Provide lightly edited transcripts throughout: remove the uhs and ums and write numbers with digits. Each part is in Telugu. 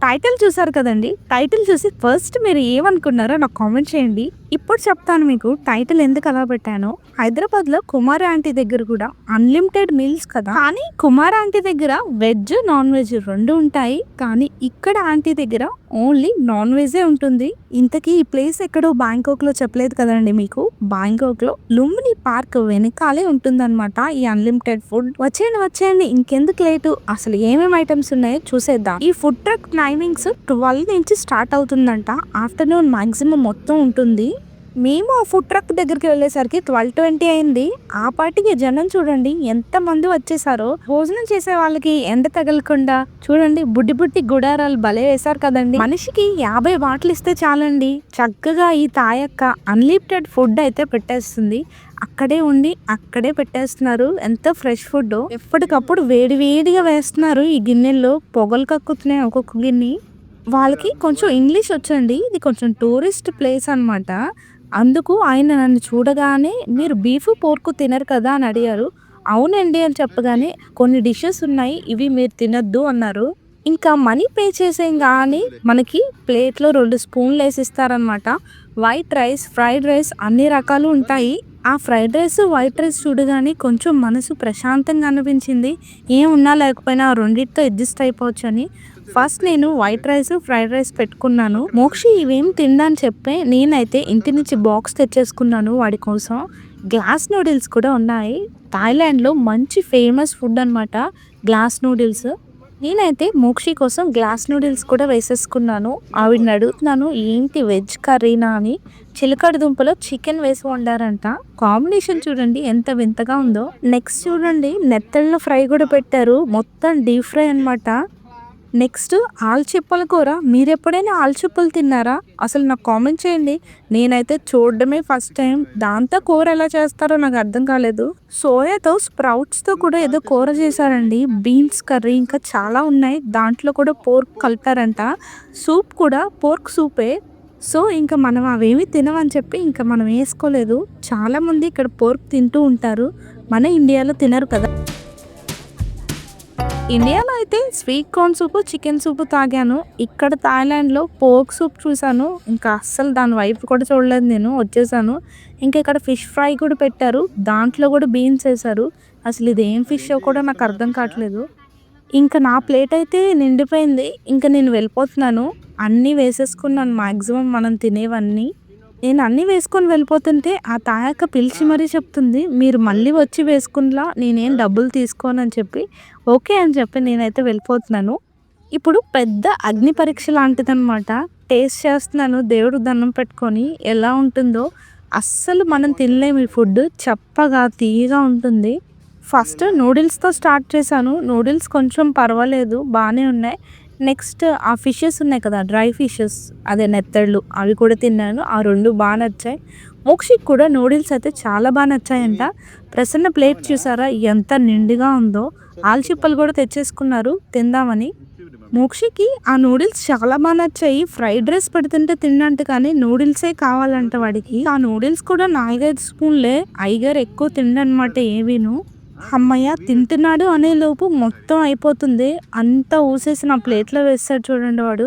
టైటిల్ చూసారు కదండీ! టైటిల్ చూసి ఫస్ట్ మీరు ఏమనుకున్నారో నాకు కామెంట్ చేయండి. ఇప్పుడు చెప్తాను మీకు టైటిల్ ఎందుకు అలా పెట్టానో. హైదరాబాద్‌లో కుమారి ఆంటీ దగ్గర కూడా అన్‌లిమిటెడ్ మీల్స్ కదా! కానీ కుమారి ఆంటీ దగ్గర వెజ్, నాన్ వెజ్ 2 ఉంటాయి. కానీ ఇక్కడ ఆంటీ దగ్గర ఓన్లీ నాన్ వెజ్జే ఉంటుంది. ఇంతకీ ఈ ప్లేస్ ఎక్కడో బ్యాంకాక్‌లో చెప్పలేదు కదండీ మీకు. బ్యాంకాక్‌లో లుంబిని పార్క్ వెనకాలే ఉంటుందన్నమాట ఈ అన్‌లిమిటెడ్ ఫుడ్. వచ్చేయండి ఇంకెందుకు లేటు అసలు ఏమేమి ఐటమ్స్ ఉన్నాయో చూసేద్దాం. ఈ ఫుడ్ ట్రక్ టైమింగ్స్ 12 నుంచి స్టార్ట్ అవుతుందంట. ఆఫ్టర్‌నూన్ మాక్సిమం మొత్తం ఉంటుంది. మేము ఆ ఫుడ్ ట్రక్ దగ్గరికి వెళ్ళేసరికి 12:20 అయింది. ఆ పాటికి జనం చూడండి ఎంత మంది వచ్చేసారో. భోజనం చేసే వాళ్ళకి ఎండ తగలకుండా చూడండి బుడ్డి గుడారాలు భలే వేశారు కదండి. మనిషికి 50 బాటిల్ ఇస్తే చాలండి, చక్కగా ఈ తాయక్క అన్లిమిటెడ్ ఫుడ్ అయితే పెట్టేస్తుంది. అక్కడే ఉండి అక్కడే పెట్టేస్తున్నారు. ఎంత ఫ్రెష్ ఫుడ్ ఎప్పటికప్పుడు వేడిగా వేస్తున్నారు. ఈ గిన్నెల్లో పొగలు కక్కుతున్నాయి ఒక్కొక్క గిన్నె. వాళ్ళకి కొంచెం ఇంగ్లీష్ వచ్చండి. ఇది కొంచెం టూరిస్ట్ ప్లేస్ అనమాట. అందుకు ఆయన నన్ను చూడగానే మీరు బీఫ్ పోర్కు తినరు కదా అని అడిగారు. అవునండి అని చెప్పగానే కొన్ని డిషెస్ ఉన్నాయి ఇవి మీరు తినొద్దు అన్నారు. ఇంకా మనీ పే చేసేయంగానే మనకి ప్లేట్లో 2 స్పూన్లు వేసిస్తారనమాట. వైట్ రైస్, ఫ్రైడ్ రైస్ అన్ని రకాలు ఉంటాయి. ఆ ఫ్రైడ్ రైస్, వైట్ రైస్ చూడగానే కొంచెం మనసు ప్రశాంతంగా అనిపించింది. ఏమున్నా లేకపోయినా ఆ రెండిటితో అడ్జస్ట్ అయిపోవచ్చు అని ఫస్ట్ నేను వైట్ రైస్, ఫ్రైడ్ రైస్ పెట్టుకున్నాను. మోక్షి ఇవేం తినడానికి చెప్పే నేనైతే ఇంటి నుంచి బాక్స్ తెచ్చేసుకున్నాను వాడి కోసం. గ్లాస్ నూడిల్స్ కూడా ఉన్నాయి. థాయిలాండ్లో మంచి ఫేమస్ ఫుడ్ అనమాట గ్లాస్ నూడిల్స్. నేనైతే మోక్షి కోసం గ్లాస్ నూడిల్స్ కూడా వేసేసుకున్నాను. ఆవిడని అడుగుతున్నాను ఏంటి వెజ్ కర్రీనా అని. చిలకడ దుంపలో చికెన్ వేసి వండారంట. కాంబినేషన్ చూడండి ఎంత వింతగా ఉందో. నెక్స్ట్ చూడండి నెత్తళ్ళ ఫ్రై కూడా పెట్టారు. మొత్తం డీప్ ఫ్రై అనమాట. నెక్స్ట్ ఆల్చిప్పల కూర. మీరు ఎప్పుడైనా ఆల్చిప్పలు తిన్నారా? అసలు నాకు కామెంట్ చేయండి. నేనైతే చూడడమే ఫస్ట్ టైం. దాంతో కూర ఎలా చేస్తారో నాకు అర్థం కాలేదు. సోయాతో స్ప్రౌట్స్తో కూడా ఏదో కూర చేశారండి. బీన్స్ కర్రీ ఇంకా చాలా ఉన్నాయి. దాంట్లో కూడా పోర్క్ కలిపారంట. సూప్ కూడా పోర్క్ సూపే. సో ఇంకా మనం అవేమి తినమని చెప్పి ఇంకా మనం వేసుకోలేదు. చాలామంది ఇక్కడ పోర్క్ తింటూ ఉంటారు. మన ఇండియాలో తినరు కదా. ఇండియాలో అయితే స్వీట్ కార్న్ సూపు, చికెన్ సూపు తాగాను. ఇక్కడ థాయిలాండ్లో పోర్క్ సూప్ చూసాను. ఇంకా అస్సలు దాని వైపు కూడా చూడలేదు, నేను వచ్చేసాను. ఇంకా ఇక్కడ ఫిష్ ఫ్రై కూడా పెట్టారు. దాంట్లో కూడా బీన్స్ వేశారు. అసలు ఇది ఏం ఫిష్ కూడా నాకు అర్థం కావట్లేదు. ఇంకా నా ప్లేట్ అయితే నిండిపోయింది. ఇంకా నేను వెళ్ళిపోతున్నాను. అన్నీ వేసేసుకున్నాను మ్యాక్సిమం మనం తినేవన్నీ. నేను అన్నీ వేసుకొని వెళ్ళిపోతుంటే ఆ తాయక్క పిలిచి మరీ చెప్తుంది మీరు మళ్ళీ వచ్చి వేసుకునిలా, నేనేం డబ్బులు తీసుకోనని చెప్పి. ఓకే అని చెప్పి నేనైతే వెళ్ళిపోతున్నాను. ఇప్పుడు పెద్ద అగ్ని పరీక్ష లాంటిదనమాట. టేస్ట్ చేస్తున్నాను దేవుడు దండం పెట్టుకొని ఎలా ఉంటుందో. అస్సలు మనం తినలేము ఈ ఫుడ్, చప్పగా తీయగా ఉంటుంది. ఫస్ట్ నూడిల్స్తో స్టార్ట్ చేశాను. నూడిల్స్ కొంచెం పర్వాలేదు బాగానే ఉన్నాయి. నెక్స్ట్ ఆ ఫిషెస్ ఉన్నాయి కదా డ్రై ఫిషెస్, అదే నెత్తళ్ళు, అవి కూడా తిన్నాను. ఆ 2 బాగా నచ్చాయి. మోక్షికి కూడా నూడిల్స్ అయితే చాలా బాగా నచ్చాయంట. ప్రసన్న ప్లేట్ చూసారా ఎంత నిండుగా ఉందో. ఆల్చిప్పలు కూడా తెచ్చేసుకున్నారు తిందామని. మోక్షికి ఆ నూడిల్స్ చాలా బాగా నచ్చాయి. ఫ్రైడ్ రైస్ పెడుతుంటే తిన్నట్టు కానీ నూడిల్సే కావాలంట వాడికి. ఆ నూడిల్స్ కూడా 4-5 స్పూన్లే. అయ్యగారు ఎక్కువ తిండనమాట ఏవీను. హమ్మయ్య తింటున్నాడు అనే లోపు మొత్తం అయిపోతుంది. అంతా ఊసేసి నా ప్లేట్లో వేస్తాడు చూడండి వాడు.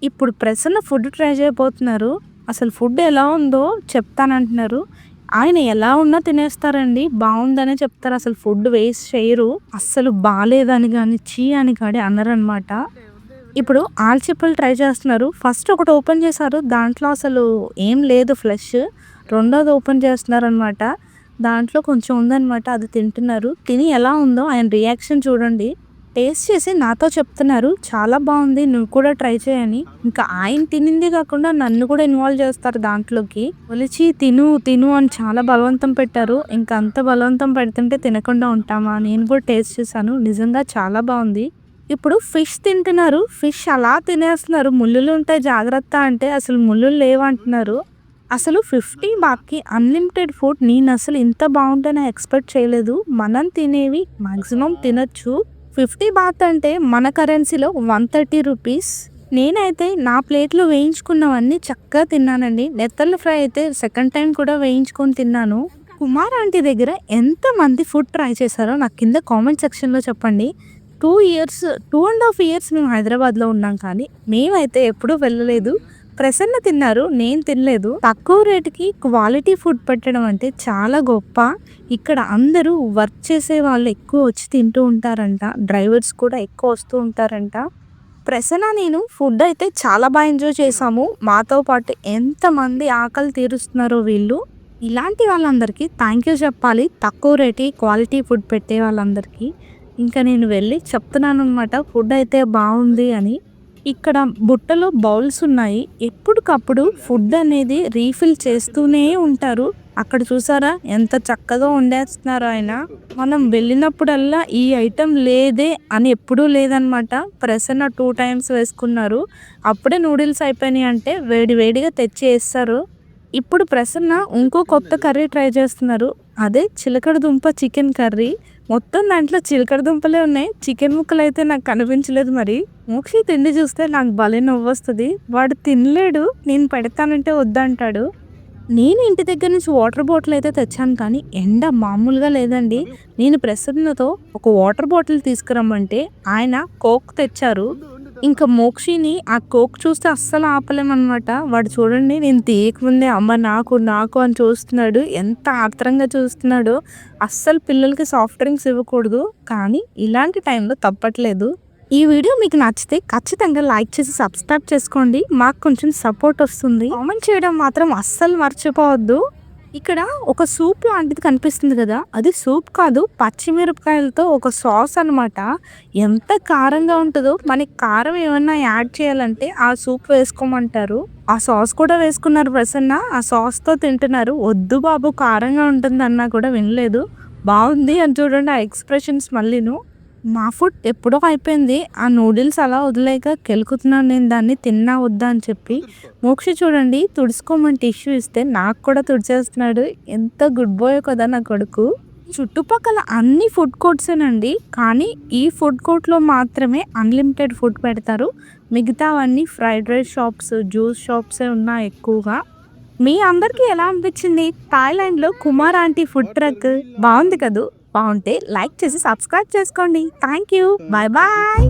ఇప్పుడు ప్రసన్న ఫుడ్ ట్రై చేయబోతున్నారు. అసలు ఫుడ్ ఎలా ఉందో చెప్తానంటున్నారు. ఆయన ఎలా ఉన్నా తినేస్తారండి, బాగుందనే చెప్తారు. అసలు ఫుడ్ వేస్ట్ చేయరు. అస్సలు బాగాలేదని కానీ చీ అని కానీ అనరనమాట. ఇప్పుడు ఆల్చిప్పలు ట్రై చేస్తున్నారు. ఫస్ట్ ఒకటి ఓపెన్ చేశారు, దాంట్లో అసలు ఏం లేదు ఫ్లెష్. రెండోది ఓపెన్ చేస్తున్నారనమాట. దాంట్లో కొంచెం ఉందనమాట, అది తింటున్నారు. తిని ఎలా ఉందో ఆయన రియాక్షన్ చూడండి. టేస్ట్ చేసి నాతో చెప్తున్నారు చాలా బాగుంది, నువ్వు కూడా ట్రై చేయని. ఇంకా ఆయన తినింది కాకుండా నన్ను కూడా ఇన్వాల్వ్ చేస్తారు దాంట్లోకి. ఒలిచి తిను తిను అని చాలా బలవంతం పెట్టారు. ఇంకా అంత బలవంతం పెడుతుంటే తినకుండా ఉంటామా. నేను కూడా టేస్ట్ చేశాను, నిజంగా చాలా బాగుంది. ఇప్పుడు ఫిష్ తింటున్నారు. ఫిష్ అలా తినేస్తున్నారు. ముళ్ళులు ఉంటాయి జాగ్రత్త అంటే అసలు ముళ్ళులు లేవంటున్నారు. అసలు 50 బాత్కి అన్లిమిటెడ్ ఫుడ్. నేను అసలు ఇంత బాగుంటుందని ఎక్స్పెక్ట్ చేయలేదు. మనం తినేవి మ్యాక్సిమం తినొచ్చు. 50 బాత్ అంటే మన కరెన్సీలో 130 రూపీస్. నేనైతే నా ప్లేట్లో వేయించుకున్నవన్నీ చక్కగా తిన్నానండి. నెత్తళ్ళ ఫ్రై అయితే సెకండ్ టైం కూడా వేయించుకొని తిన్నాను. కుమార్ ఆంటీ దగ్గర ఎంతమంది ఫుడ్ ట్రై చేశారో నాకు కింద కామెంట్ సెక్షన్లో చెప్పండి. 2.5 ఇయర్స్ మేము హైదరాబాద్లో ఉన్నాం, కానీ మేమైతే ఎప్పుడూ వెళ్ళలేదు. ప్రసన్న తిన్నారు, నేను తినలేదు. తక్కువ రేటుకి క్వాలిటీ ఫుడ్ పెట్టడం అంటే చాలా గొప్ప. ఇక్కడ అందరూ వర్క్ చేసే వాళ్ళు ఎక్కువ వచ్చి తింటూ ఉంటారంట, డ్రైవర్స్ కూడా ఎక్కువ వస్తూ ఉంటారంట. ప్రసన్న నేను ఫుడ్ అయితే చాలా బాగా ఎంజాయ్ చేసాము. మాతో పాటు ఎంతమంది ఆకలి తీరుస్తున్నారో వీళ్ళు. ఇలాంటి వాళ్ళందరికీ థ్యాంక్ యూ చెప్పాలి, తక్కువ రేటు క్వాలిటీ ఫుడ్ పెట్టే వాళ్ళందరికీ. ఇంకా నేను వెళ్ళి చెప్తున్నాను అనమాట, ఫుడ్ అయితే బాగుంది అని. ఇక్కడ బుట్టలో బౌల్స్ ఉన్నాయి, ఎప్పటికప్పుడు ఫుడ్ అనేది రీఫిల్ చేస్తూనే ఉంటారు. అక్కడ చూసారా ఎంత చక్కగా వండేస్తున్నారు ఆయన. మనం వెళ్ళినప్పుడల్లా ఈ ఐటెం లేదే అని ఎప్పుడూ లేదనమాట. ప్రసన్న 2 టైమ్స్ వేసుకున్నారు. అప్పుడే నూడిల్స్ అయిపోయినాయి అంటే వేడి వేడిగా తెచ్చి వేస్తారు. ఇప్పుడు ప్రసన్న ఇంకో కొత్త కర్రీ ట్రై చేస్తున్నారు, అదే చిలకడ దుంప చికెన్ కర్రీ. మొత్తం దాంట్లో చిలకడ దుంపలే ఉన్నాయి, చికెన్ ముక్కలు అయితే నాకు కనిపించలేదు. మరి మోక్షి తిండి చూస్తే నాకు భలే నవ్వొస్తుంది. వాడు తినలేడు, నేను పెడతానంటే వద్దంటాడు. నేను ఇంటి దగ్గర నుంచి వాటర్ బాటిల్ అయితే తెచ్చాను, కానీ ఎండ మామూలుగా లేదండి. నేను ప్రసన్నతో ఒక వాటర్ బాటిల్ తీసుకురమ్మంటే ఆయన కోక్ తెచ్చారు. ఇంకా మోక్షిని ఆ కోక్ చూస్తే అస్సలు ఆపలేమన్నమాట. వాడు చూడండి, నేను తీయకముందే అమ్మ నాకు నాకు అని చూస్తున్నాడు, ఎంత ఆత్రంగా చూస్తున్నాడు. అస్సలు పిల్లలకి సాఫ్ట్ డ్రింక్స్ ఇవ్వకూడదు, కానీ ఇలాంటి టైంలో తప్పట్లేదు. ఈ వీడియో మీకు నచ్చితే ఖచ్చితంగా లైక్ చేసి సబ్స్క్రైబ్ చేసుకోండి, మాకు కొంచెం సపోర్ట్ వస్తుంది. కామెంట్ చేయడం మాత్రం అస్సలు మర్చిపోవద్దు. ఇక్కడ ఒక సూప్ లాంటిది కనిపిస్తుంది కదా, అది సూప్ కాదు, పచ్చిమిరపకాయలతో ఒక సాస్ అనమాట. ఎంత కారంగా ఉంటుందో, మనకి కారం ఏమన్నా యాడ్ చేయాలంటే ఆ సూప్ వేసుకోమంటారు. ఆ సాస్ కూడా వేసుకున్నారు ప్రసన్న, ఆ సాస్తో తింటున్నారు. వద్దు బాబు కారంగా ఉంటుంది అన్నా కూడా వినలేదు. బాగుంది అని చూడండి ఆ ఎక్స్ప్రెషన్స్ మళ్ళీను. మా ఫుడ్ ఎప్పుడో అయిపోయింది, ఆ నూడిల్స్ అలా వదిలేక కెలుకుతున్నాను నేను దాన్ని, తిన్నా వద్దా అని చెప్పి. మోక్షి చూడండి, తుడుచుకోమని టిష్యూ ఇస్తే నాకు కూడా తుడిచేస్తున్నాడు. ఎంత గుడ్ బాయ్ కదా నా కొడుకు. చుట్టుపక్కల అన్ని ఫుడ్ కోర్ట్సేనండి, కానీ ఈ ఫుడ్ కోర్ట్లో మాత్రమే అన్లిమిటెడ్ ఫుడ్ పెడతారు. మిగతావన్నీ ఫ్రైడ్ రైస్ షాప్స్, జ్యూస్ షాప్సే ఉన్నాయి ఎక్కువగా. మీ అందరికీ ఎలా అనిపించింది థాయిలాండ్లో కుమార్ ఆంటీ ఫుడ్ ట్రక్? బాగుంది కదూ? బాగుంటే లైక్ చేసి సబ్స్క్రైబ్ చేసుకోండి. Thank you, bye bye.